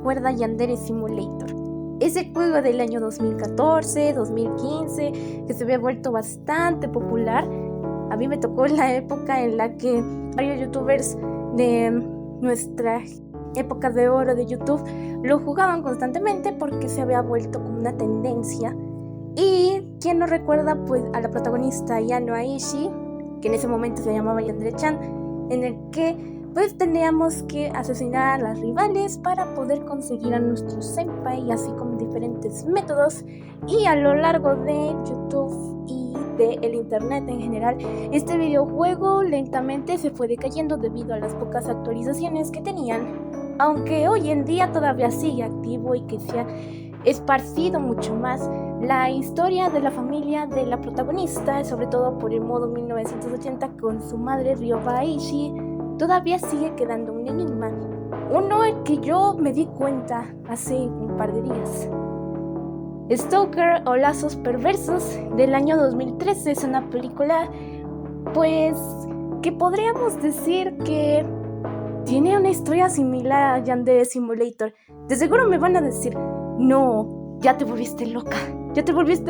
recuerda Yandere Simulator? Ese juego del año 2014, 2015, que se había vuelto bastante popular. A mí me tocó la época en la que varios youtubers de nuestra época de oro de YouTube lo jugaban constantemente porque se había vuelto como una tendencia. Y quién no recuerda pues a la protagonista Yano Aishi, que en ese momento se llamaba Yandere-chan, en el que pues teníamos que asesinar a las rivales para poder conseguir a nuestro senpai, así como diferentes métodos. Y a lo largo de YouTube y del internet en general, este videojuego lentamente se fue decayendo debido a las pocas actualizaciones que tenían, aunque hoy en día todavía sigue activo y que se ha esparcido mucho más la historia de la familia de la protagonista, sobre todo por el modo 1980 con su madre Ryoba Aishi. Todavía sigue quedando un enigma, uno que yo me di cuenta hace un par de días. Stalker o Lazos Perversos del año 2013 es una película pues que podríamos decir que tiene una historia similar a Yandere Simulator. De seguro me van a decir, no, ya te volviste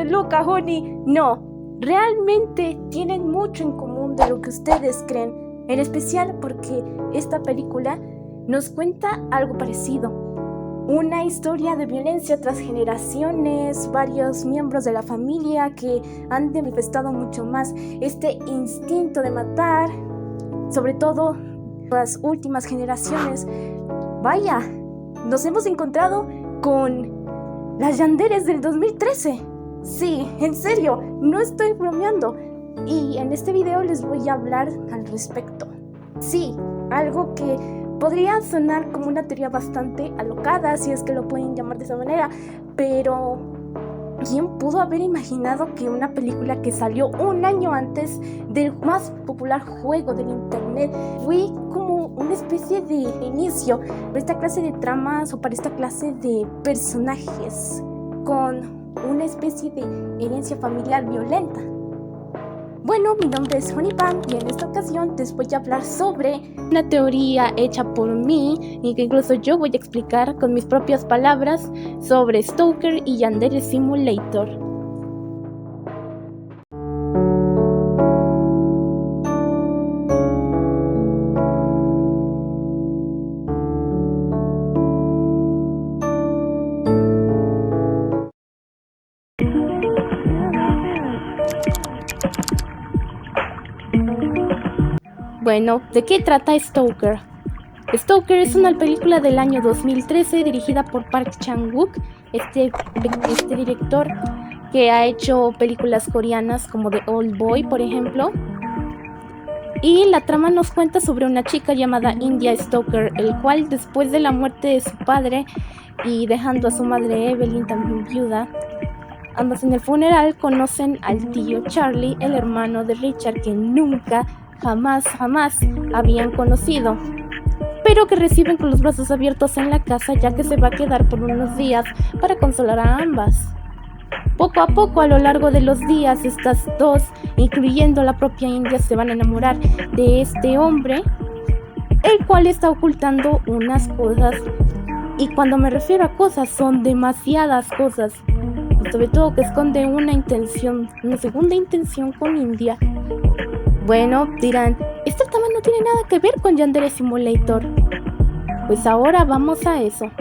loca, honey. No, realmente tienen mucho en común de lo que ustedes creen. En especial porque esta película nos cuenta algo parecido. Una historia de violencia tras generaciones, varios miembros de la familia que han manifestado mucho más este instinto de matar, sobre todo las últimas generaciones. Vaya, nos hemos encontrado con las yanderes del 2013. Sí, en serio, no estoy bromeando. Y en este video les voy a hablar al respecto. Sí, algo que podría sonar como una teoría bastante alocada, si es que lo pueden llamar de esa manera, pero ¿quién pudo haber imaginado que una película que salió un año antes del más popular juego del internet fue como una especie de inicio para esta clase de tramas o para esta clase de personajes con una especie de herencia familiar violenta? Bueno, mi nombre es Honey Pan y en esta ocasión les voy a hablar sobre una teoría hecha por mí y que incluso yo voy a explicar con mis propias palabras sobre Stalker y Yandere Simulator. Bueno, ¿de qué trata Stalker? Stalker es una película del año 2013 dirigida por Park Chan-wook, este director que ha hecho películas coreanas como The Old Boy, por ejemplo. Y la trama nos cuenta sobre una chica llamada India Stalker, el cual después de la muerte de su padre y dejando a su madre Evelyn también viuda, ambas en el funeral conocen al tío Charlie, el hermano de Richard, que nunca jamás habían conocido, pero que reciben con los brazos abiertos en la casa, ya que se va a quedar por unos días para consolar a ambas. Poco a poco, a lo largo de los días, estas dos, incluyendo la propia India, se van a enamorar de este hombre, el cual está ocultando unas cosas, y cuando me refiero a cosas, son demasiadas cosas, y sobre todo que esconde una segunda intención con India. Bueno, dirán, esta trama no tiene nada que ver con Yandere Simulator. Pues ahora vamos a eso.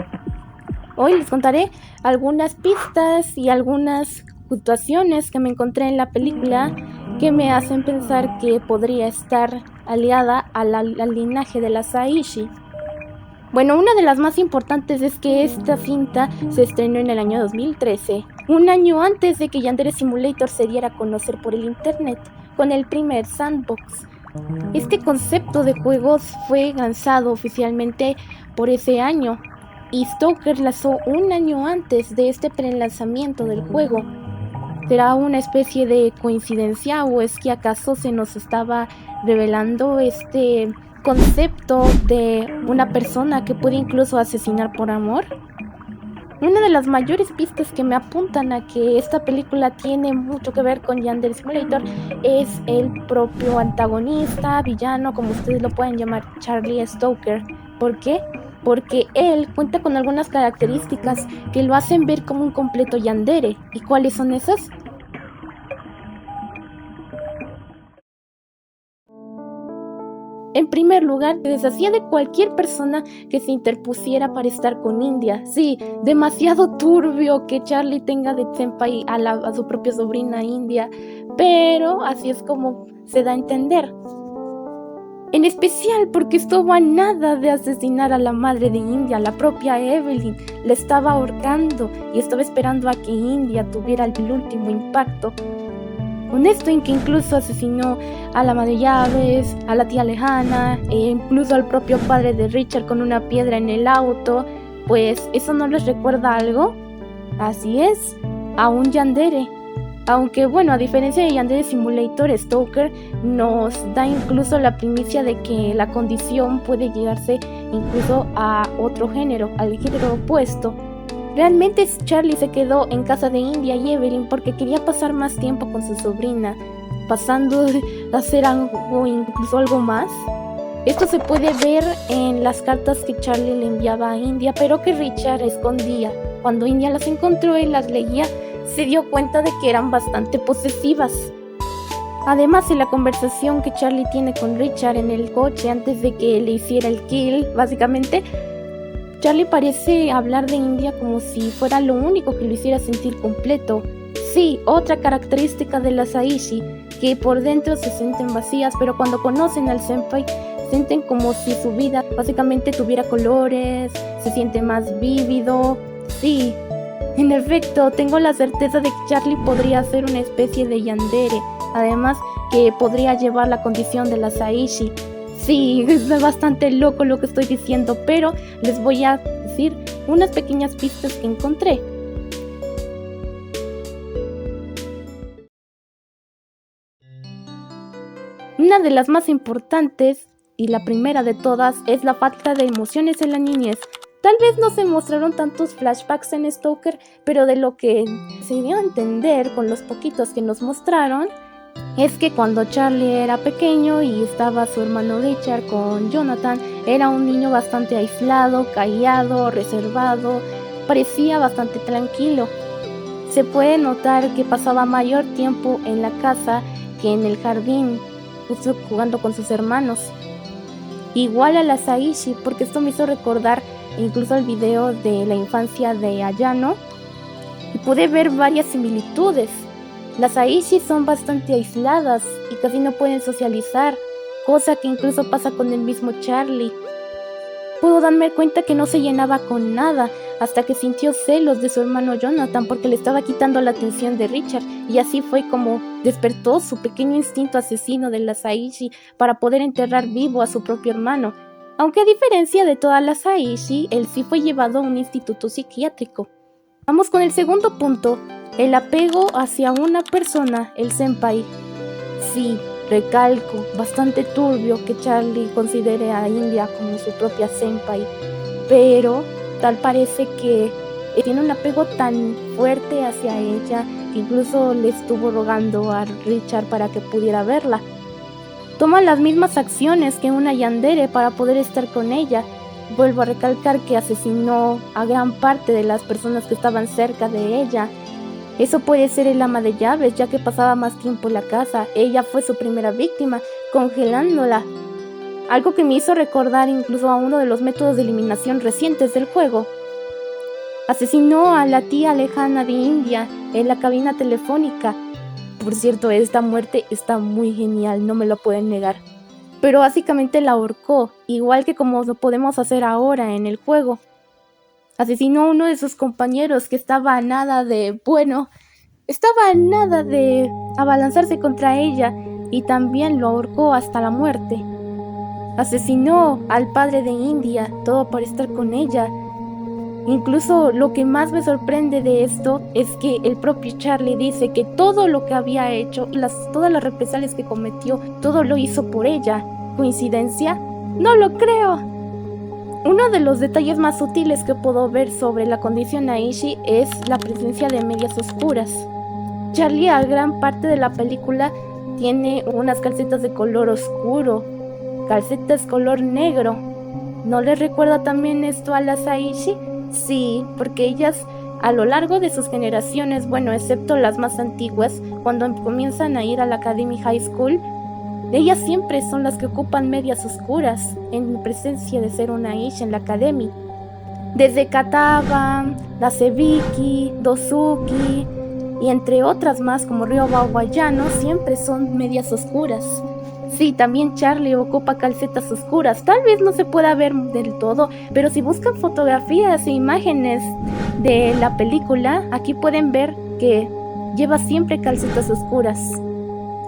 Hoy les contaré algunas pistas y algunas situaciones que me encontré en la película que me hacen pensar que podría estar aliada al linaje de las Aishi. Bueno, una de las más importantes es que esta cinta se estrenó en el año 2013, un año antes de que Yandere Simulator se diera a conocer por el internet, con el primer sandbox. Este concepto de juegos fue lanzado oficialmente por ese año, y Stalker lanzó un año antes de este prelanzamiento del juego. ¿Será una especie de coincidencia o es que acaso se nos estaba revelando este concepto de una persona que puede incluso asesinar por amor? Una de las mayores pistas que me apuntan a que esta película tiene mucho que ver con Yandere Simulator es el propio antagonista, villano, como ustedes lo pueden llamar, Charlie Stalker. ¿Por qué? porque él cuenta con algunas características que lo hacen ver como un completo yandere. ¿Y cuáles son esas? En primer lugar, se deshacía de cualquier persona que se interpusiera para estar con India. Sí, demasiado turbio que Charlie tenga de senpai a su propia sobrina India, pero así es como se da a entender. En especial porque estuvo a nada de asesinar a la madre de India, la propia Evelyn. La estaba ahorcando y estaba esperando a que India tuviera el último impacto. Con esto en que incluso asesinó a la ama de llaves, a la tía lejana, e incluso al propio padre de Richard con una piedra en el auto. Pues, ¿eso no les recuerda algo? Así es, a un yandere. Aunque bueno, a diferencia de Yandere Simulator, Stoker nos da incluso la primicia de que la condición puede llegarse incluso a otro género, al género opuesto. Realmente Charlie se quedó en casa de India y Evelyn porque quería pasar más tiempo con su sobrina, pasando de hacer algo, incluso algo más. Esto se puede ver en las cartas que Charlie le enviaba a India, pero que Richard escondía. Cuando India las encontró y las leía, se dio cuenta de que eran bastante posesivas. Además, en la conversación que Charlie tiene con Richard en el coche antes de que le hiciera el kill, básicamente, Charlie parece hablar de India como si fuera lo único que lo hiciera sentir completo. Sí, otra característica de las Aishi, que por dentro se sienten vacías, pero cuando conocen al senpai, sienten como si su vida básicamente tuviera colores, se siente más vívido. Sí, en efecto, tengo la certeza de que Charlie podría ser una especie de yandere, además que podría llevar la condición de las Aishi. Sí, es bastante loco lo que estoy diciendo, pero les voy a decir unas pequeñas pistas que encontré. Una de las más importantes, y la primera de todas, es la falta de emociones en la niñez. Tal vez no se mostraron tantos flashbacks en Stoker, pero de lo que se dio a entender con los poquitos que nos mostraron, es que cuando Charlie era pequeño y estaba su hermano Richard con Jonathan, era un niño bastante aislado, callado, reservado, parecía bastante tranquilo. Se puede notar que pasaba mayor tiempo en la casa que en el jardín, justo jugando con sus hermanos. Igual a las Aishi, porque esto me hizo recordar incluso el video de la infancia de Ayano, y pude ver varias similitudes. Las Aishi son bastante aisladas y casi no pueden socializar, cosa que incluso pasa con el mismo Charlie. Pudo darme cuenta que no se llenaba con nada hasta que sintió celos de su hermano Jonathan porque le estaba quitando la atención de Richard, y así fue como despertó su pequeño instinto asesino de las Aishi para poder enterrar vivo a su propio hermano. Aunque a diferencia de todas las Aishi, él sí fue llevado a un instituto psiquiátrico. Vamos con el segundo punto, el apego hacia una persona, el senpai. Sí, recalco, bastante turbio que Charlie considere a India como su propia senpai, pero tal parece que tiene un apego tan fuerte hacia ella que incluso le estuvo rogando a Richard para que pudiera verla. Toma las mismas acciones que una yandere para poder estar con ella. Vuelvo a recalcar que asesinó a gran parte de las personas que estaban cerca de ella. Eso puede ser el ama de llaves, ya que pasaba más tiempo en la casa. Ella fue su primera víctima, congelándola. Algo que me hizo recordar incluso a uno de los métodos de eliminación recientes del juego. Asesinó a la tía lejana de India en la cabina telefónica. Por cierto, esta muerte está muy genial, no me lo pueden negar. Pero básicamente la ahorcó, igual que como lo podemos hacer ahora en el juego. Asesinó a uno de sus compañeros que estaba a nada de abalanzarse contra ella, y también lo ahorcó hasta la muerte. Asesinó al padre de India, todo por estar con ella. Incluso lo que más me sorprende de esto es que el propio Charlie dice que todo lo que había hecho, todas las represalias que cometió, todo lo hizo por ella. ¿Coincidencia? ¡No lo creo! Uno de los detalles más sutiles que puedo ver sobre la condición Aishi es la presencia de medias oscuras. Charlie a gran parte de la película tiene unas calcetas de color oscuro, calcetas color negro. ¿No les recuerda también esto a las Aishi? Sí, porque ellas a lo largo de sus generaciones, bueno, excepto las más antiguas, cuando comienzan a ir a la Academy High School, ellas siempre son las que ocupan medias oscuras en presencia de ser una Aishi en la Academy. Desde Kataba, Nasebiki, Dosuki y entre otras más como Ryoba o Wayano siempre son medias oscuras. Sí, también Charlie ocupa calcetas oscuras. Tal vez no se pueda ver del todo, pero si buscan fotografías e imágenes de la película, aquí pueden ver que lleva siempre calcetas oscuras.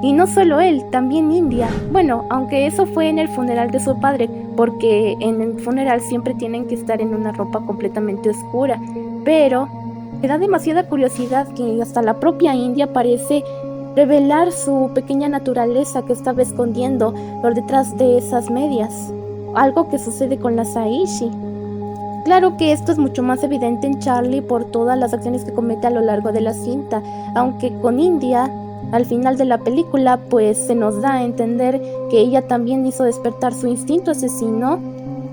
Y no solo él, también India. Bueno, aunque eso fue en el funeral de su padre, porque en el funeral siempre tienen que estar en una ropa completamente oscura. Pero me da demasiada curiosidad que hasta la propia India parece revelar su pequeña naturaleza que estaba escondiendo por detrás de esas medias. Algo que sucede con las Aishi. Claro que esto es mucho más evidente en Charlie por todas las acciones que comete a lo largo de la cinta, aunque con India, al final de la película, pues se nos da a entender que ella también hizo despertar su instinto asesino,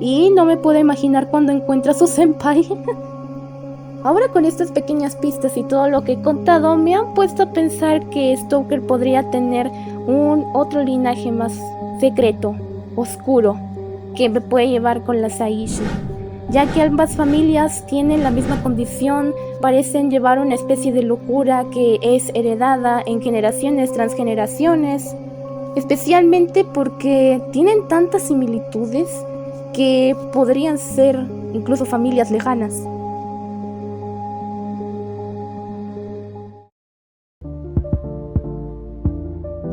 y no me puedo imaginar cuando encuentra a su senpai. Ahora con estas pequeñas pistas y todo lo que he contado, me han puesto a pensar que Stoker podría tener un otro linaje más secreto, oscuro, que me puede llevar con las Aishi, ya que ambas familias tienen la misma condición, parecen llevar una especie de locura que es heredada en generaciones tras generaciones, especialmente porque tienen tantas similitudes que podrían ser incluso familias lejanas.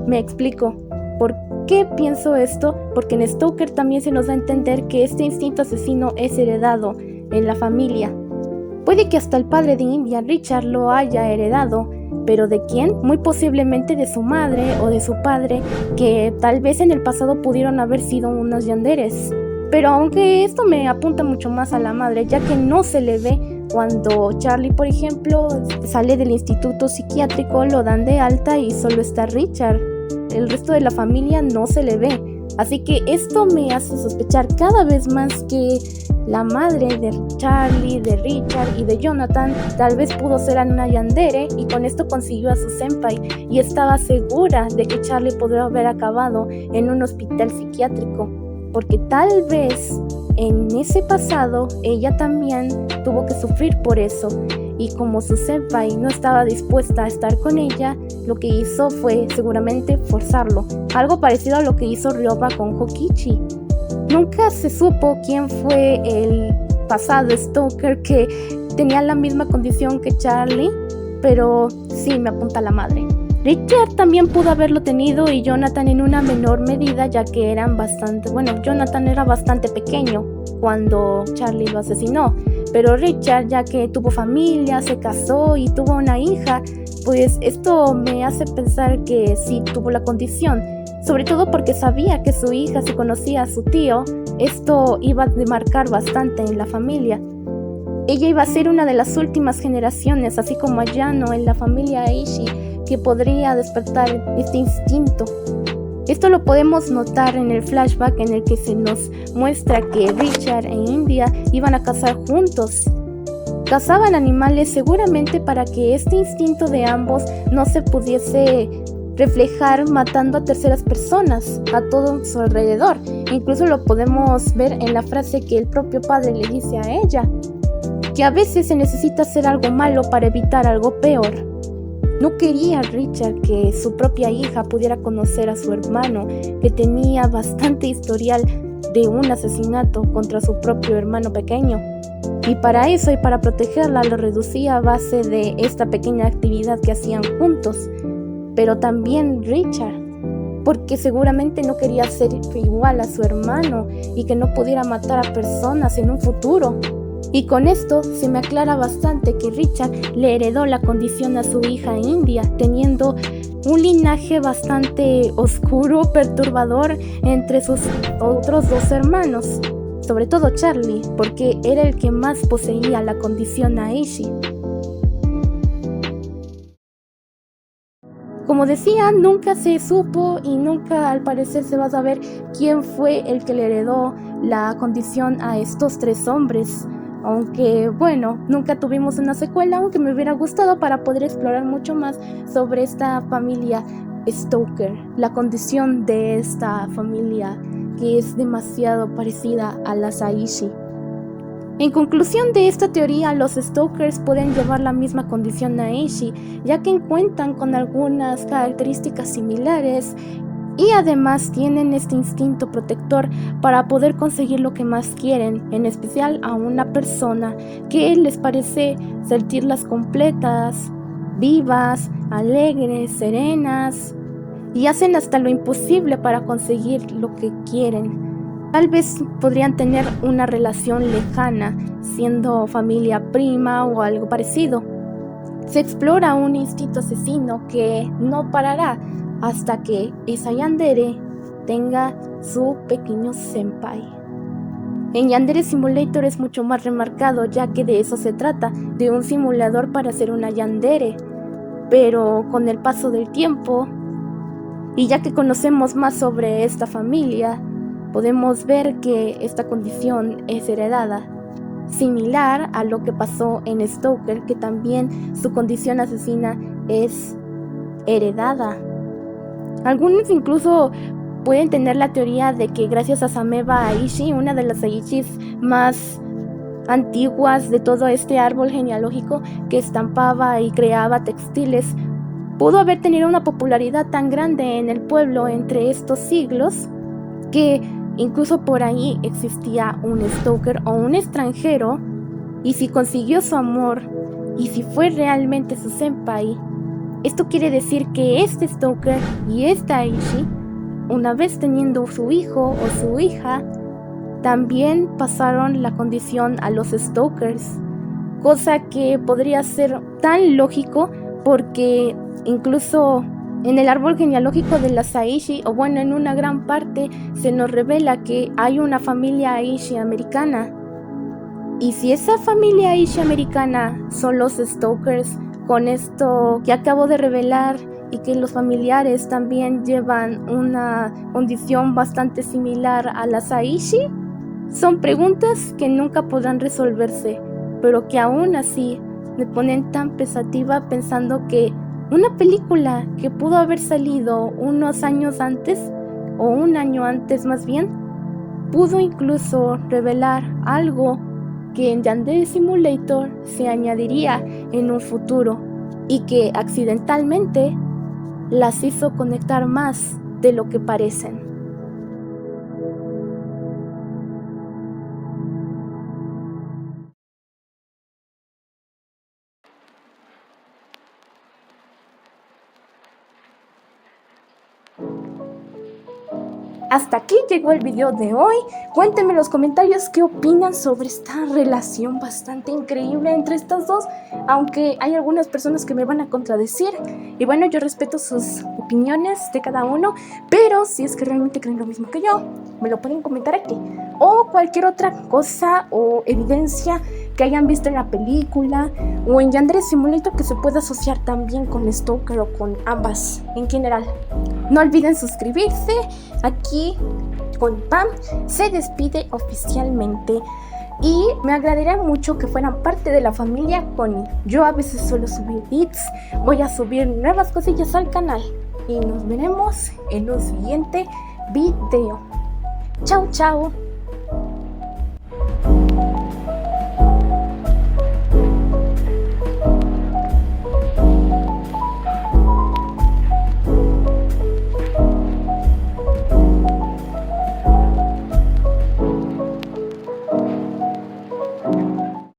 Me explico. ¿Por qué pienso esto? Porque en Stoker también se nos da a entender que este instinto asesino es heredado en la familia. Puede que hasta el padre de India, Richard, lo haya heredado, pero ¿de quién? Muy posiblemente de su madre o de su padre, que tal vez en el pasado pudieron haber sido unos yanderes. Pero aunque esto me apunta mucho más a la madre, ya que no se le ve cuando Charlie, por ejemplo, sale del instituto psiquiátrico, lo dan de alta y solo está Richard. El resto de la familia no se le ve. Así que esto me hace sospechar cada vez más que la madre de Charlie, de Richard y de Jonathan tal vez pudo ser una yandere y con esto consiguió a su senpai, y estaba segura de que Charlie podría haber acabado en un hospital psiquiátrico, porque tal vez en ese pasado ella también tuvo que sufrir por eso, y como su senpai no estaba dispuesta a estar con ella, lo que hizo fue seguramente forzarlo, algo parecido a lo que hizo Ryoba con Hokichi. Nunca se supo quién fue el pasado Stoker que tenía la misma condición que Charlie, pero sí me apunta a la madre. Richard también pudo haberlo tenido y Jonathan en una menor medida, ya que eran Jonathan era bastante pequeño cuando Charlie lo asesinó, pero Richard, ya que tuvo familia, se casó y tuvo una hija, pues esto me hace pensar que sí tuvo la condición, sobre todo porque sabía que su hija, si conocía a su tío, esto iba a demarcar bastante en la familia. Ella iba a ser una de las últimas generaciones, así como Ayano en la familia Aishi, que podría despertar este instinto. Esto lo podemos notar en el flashback en el que se nos muestra que Richard e India iban a cazar juntos. Cazaban animales seguramente para que este instinto de ambos no se pudiese reflejar matando a terceras personas a todo su alrededor. Incluso lo podemos ver en la frase que el propio padre le dice a ella, que a veces se necesita hacer algo malo para evitar algo peor. No quería Richard que su propia hija pudiera conocer a su hermano, que tenía bastante historial de un asesinato contra su propio hermano pequeño. Y para eso y para protegerla lo reducía a base de esta pequeña actividad que hacían juntos. Pero también Richard, porque seguramente no quería ser igual a su hermano y que no pudiera matar a personas en un futuro. Y con esto se me aclara bastante que Richard le heredó la condición a su hija India, teniendo un linaje bastante oscuro, perturbador entre sus otros dos hermanos, sobre todo Charlie, porque era el que más poseía la condición Aishi. Como decía, nunca se supo y nunca al parecer se va a saber quién fue el que le heredó la condición a estos 3 hombres. Aunque bueno, nunca tuvimos una secuela, aunque me hubiera gustado para poder explorar mucho más sobre esta familia Stoker, la condición de esta familia que es demasiado parecida a la Saishi. En conclusión de esta teoría, los Stokers pueden llevar la misma condición a Eishi, ya que cuentan con algunas características similares y además tienen este instinto protector para poder conseguir lo que más quieren, en especial a una persona que les parece sentirlas completas, vivas, alegres, serenas, y hacen hasta lo imposible para conseguir lo que quieren. Tal vez podrían tener una relación lejana, siendo familia prima o algo parecido. Se explora un instinto asesino que no parará hasta que esa yandere tenga su pequeño senpai. En Yandere Simulator es mucho más remarcado, ya que de eso se trata, de un simulador para hacer una yandere. Pero con el paso del tiempo, y ya que conocemos más sobre esta familia, podemos ver que esta condición es heredada, similar a lo que pasó en Stoker, que también su condición asesina es heredada. Algunos incluso pueden tener la teoría de que gracias a Sameba Aishi, una de las Aishis más antiguas de todo este árbol genealógico que estampaba y creaba textiles, pudo haber tenido una popularidad tan grande en el pueblo entre estos siglos que incluso por ahí existía un Stoker o un extranjero, y si consiguió su amor y si fue realmente su senpai, esto quiere decir que este Stoker y esta Aishi, una vez teniendo su hijo o su hija, también pasaron la condición a los Stokers, cosa que podría ser tan lógico porque incluso en el árbol genealógico de las Aishi, o bueno, en una gran parte, se nos revela que hay una familia Aishi americana. Y si esa familia Aishi americana son los Stokers, con esto que acabo de revelar, y que los familiares también llevan una condición bastante similar a las Aishi, son preguntas que nunca podrán resolverse, pero que aún así me ponen tan pensativa pensando que una película que pudo haber salido unos años antes, o un año antes más bien, pudo incluso revelar algo que en Yandere Simulator se añadiría en un futuro y que accidentalmente las hizo conectar más de lo que parecen. Hasta aquí llegó el video de hoy. Cuéntenme en los comentarios qué opinan sobre esta relación bastante increíble entre estas dos, aunque hay algunas personas que me van a contradecir. Y bueno, yo respeto sus opiniones de cada uno, pero si es que realmente creen lo mismo que yo, me lo pueden comentar aquí. O cualquier otra cosa o evidencia que hayan visto en la película o en Yandere Simulator que se pueda asociar también con Stoker o con ambas en general. No olviden suscribirse. Aquí con Pam se despide oficialmente y me agradaría mucho que fueran parte de la familia Connie. Yo a veces suelo subir edits, voy a subir nuevas cosillas al canal y nos veremos en un siguiente video. Chao, chao.